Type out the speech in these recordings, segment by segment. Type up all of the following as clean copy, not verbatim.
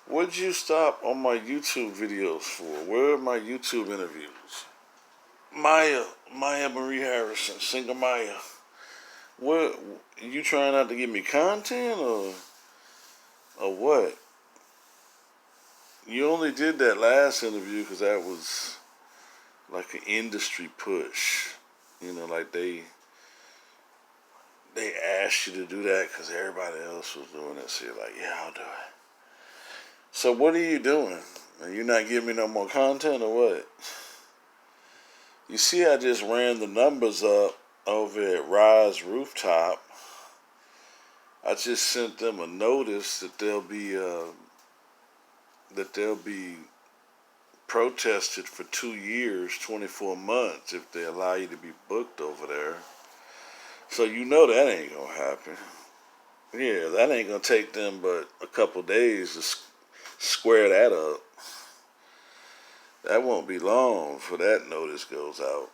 What'd you stop on my YouTube videos for? Where are my YouTube interviews? Maya Marie Harrison, singer Maya. What, you trying not to give me content or what? You only did that last interview because that was like an industry push. Like they asked you to do that because everybody else was doing it. So you're like, yeah, I'll do it. So what are you doing? Are you not giving me no more content or what? You see, I just ran the numbers up over at Rise Rooftop. I just sent them a notice that they'll be protested for 2 years, 24 months if they allow you to be booked over there. So that ain't gonna happen. Yeah, that ain't gonna take them but a couple days to square that up. That won't be long before that notice goes out.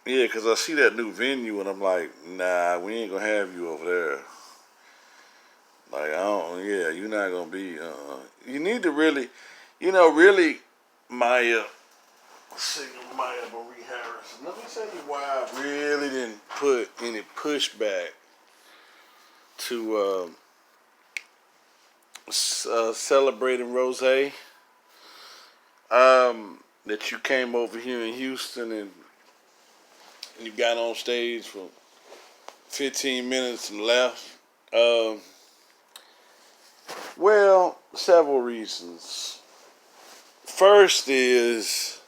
Yeah, 'cause I see that new venue and I'm like, nah, we ain't gonna have you over there. Like, I don't, yeah, you're not gonna be, you need to really, really, Maya, singer Maya Marie Harrison. Let me tell you why I really didn't put any pushback to celebrating Rose. That you came over here in Houston and you got on stage for 15 minutes and left. Well, several reasons. First is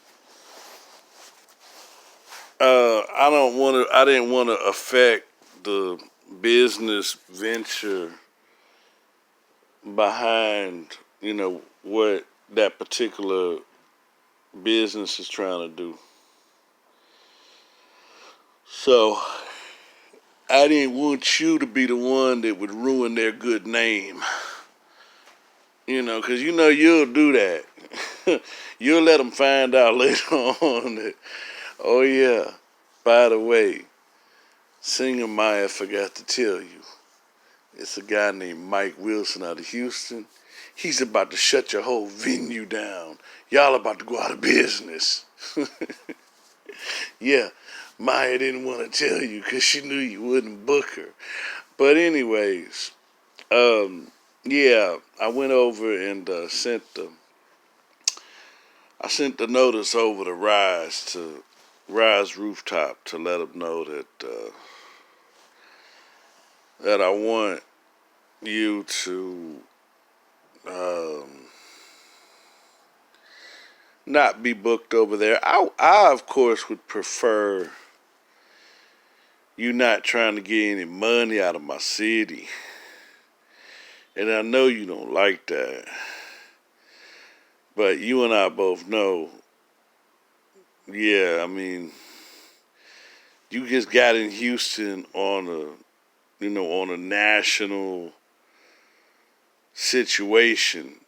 I didn't want to affect the business venture behind, what that particular business is trying to do. So I didn't want you to be the one that would ruin their good name. Because you'll do that. You'll let them find out later on that, oh yeah, by the way, singer Maya forgot to tell you. It's a guy named Mike Wilson out of Houston. He's about to shut your whole venue down. Y'all about to go out of business. Yeah, Maya didn't want to tell you because she knew you wouldn't book her. But anyways, yeah, I went over and I sent the notice over to Rise Rooftop to let them know that I want you to not be booked over there. I of course would prefer you not trying to get any money out of my city, and I know you don't like that. But you and I both know, yeah, I mean, you just got in Houston on a national situation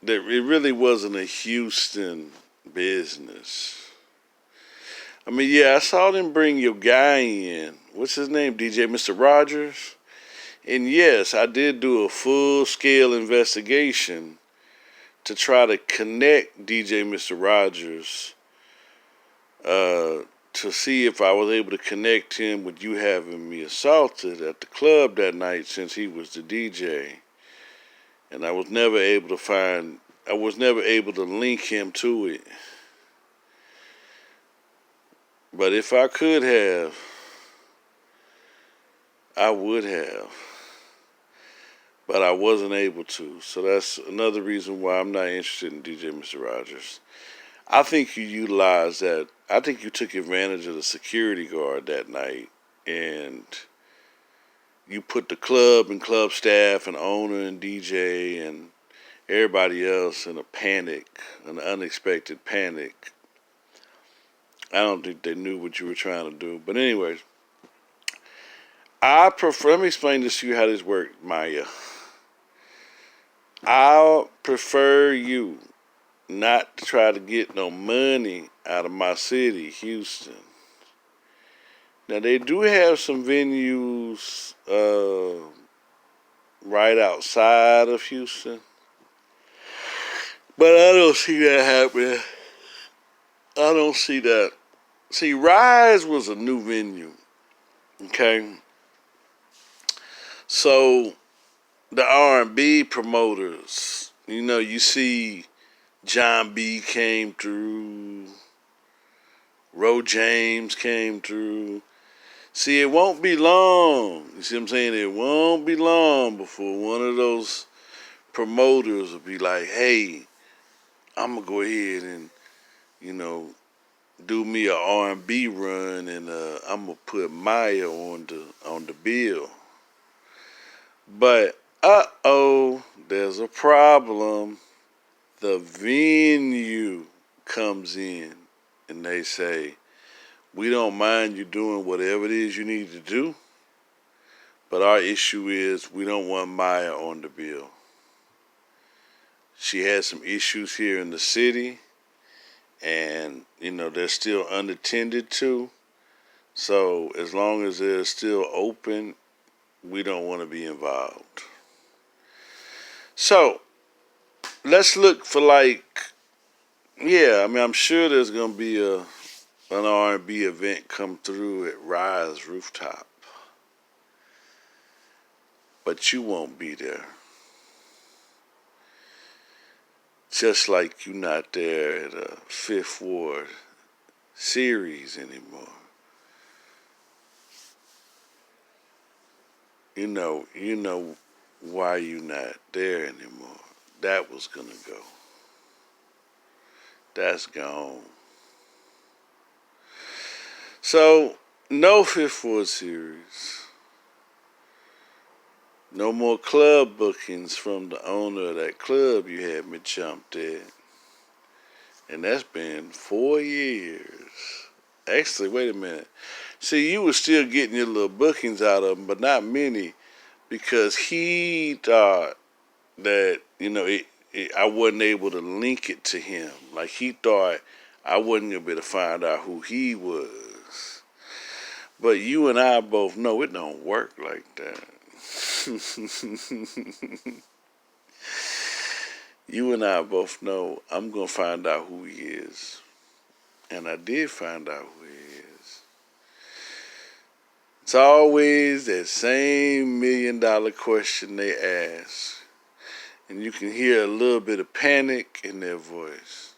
that it really wasn't a Houston business. I mean, yeah, I saw them bring your guy in. What's his name? DJ Mr. Rogers. And yes, I did do a full-scale investigation to try to connect DJ Mr. Rogers to see if I was able to connect him with you having me assaulted at the club that night since he was the DJ. And I was never able to link him to it. But if I could have, I would have. But I wasn't able to. So that's another reason why I'm not interested in DJ Mr. Rogers. I think you utilized that. I think you took advantage of the security guard that night. And you put the club and club staff and owner and DJ and everybody else in a panic, an unexpected panic. I don't think they knew what you were trying to do. But anyways, let me explain this to you how this works, Maya. I prefer you not to try to get no money out of my city, Houston. Now, they do have some venues right outside of Houston. But I don't see that happening. I don't see that. See, Rise was a new venue. Okay, so the R&B promoters, you see John B came through, Ro James came through. See, it won't be long. You see what I'm saying? It won't be long before one of those promoters will be like, "Hey, I'm gonna go ahead and you know do me a R&B run, and I'm gonna put Maya on the bill." But there's a problem. The venue comes in and they say, "We don't mind you doing whatever it is you need to do, but our issue is we don't want Maya on the bill. She has some issues here in the city, and they're still unattended to. So as long as they're still open, we don't want to be involved." So let's look for I'm sure there's gonna be an R&B event come through at Rise Rooftop, but you won't be there. Just like you're not there at a Fifth Ward series anymore. You know why you're not there anymore. That was gonna go. That's gone. So no Fifth Ward series. No more club bookings from the owner of that club you had me jumped at. And that's been 4 years. Actually, wait a minute. See, you were still getting your little bookings out of him, but not many, because he thought that, I wasn't able to link it to him. Like, he thought I wasn't going to be able to find out who he was. But you and I both know it don't work like that. You and I both know I'm going to find out who he is. And I did find out who he is. It's always that same $1,000,000 question they ask. And you can hear a little bit of panic in their voice.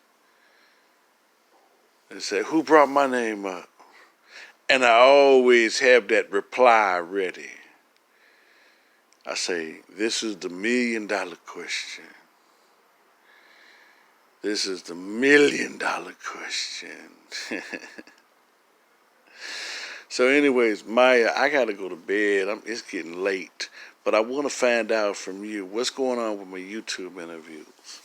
They say, "Who brought my name up?" And I always have that reply ready. I say, "This is the $1,000,000 question. This is the $1,000,000 question." So anyways, Maya, I got to go to bed. It's getting late. But I want to find out from you, what's going on with my YouTube interviews?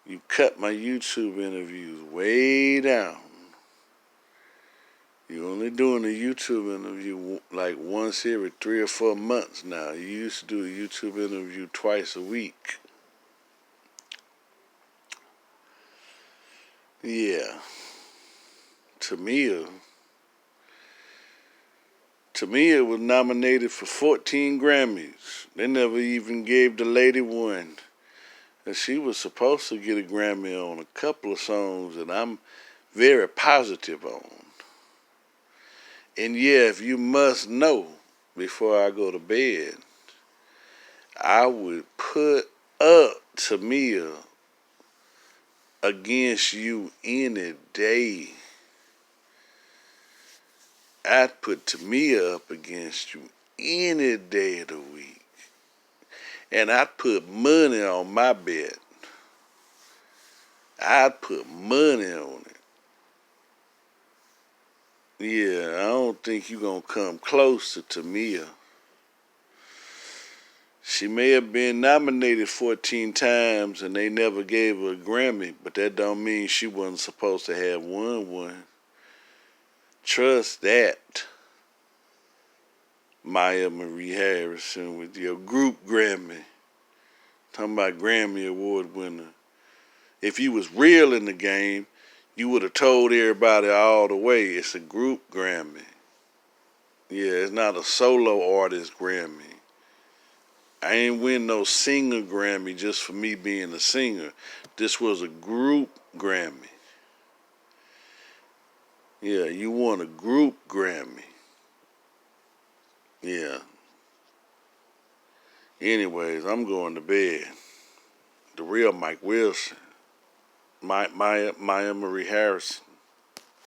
You cut my YouTube interviews way down. You're only doing a YouTube interview like once every 3 or 4 months now. You used to do a YouTube interview twice a week. Yeah. Tamia was nominated for 14 Grammys. They never even gave the lady one. And she was supposed to get a Grammy on a couple of songs that I'm very positive on. And yeah, if you must know, before I go to bed, I would put up Tamia against you any day. I'd put Tamia up against you any day of the week. And I'd put money on my bet. I'd put money on it. Yeah, I don't think you're going to come close to Tamia. She may have been nominated 14 times and they never gave her a Grammy, but that don't mean she wasn't supposed to have won one. Trust that. Maya Marie Harrison with your group Grammy. Talking about Grammy Award winner. If you was real in the game, you would have told everybody all the way it's a group Grammy. Yeah, it's not a solo artist Grammy. I ain't win no singer Grammy just for me being a singer. This was a group Grammy. Yeah, you won a group Grammy. Yeah. Anyways, I'm going to bed. The real Mike Wilson. Maya Marie Harris.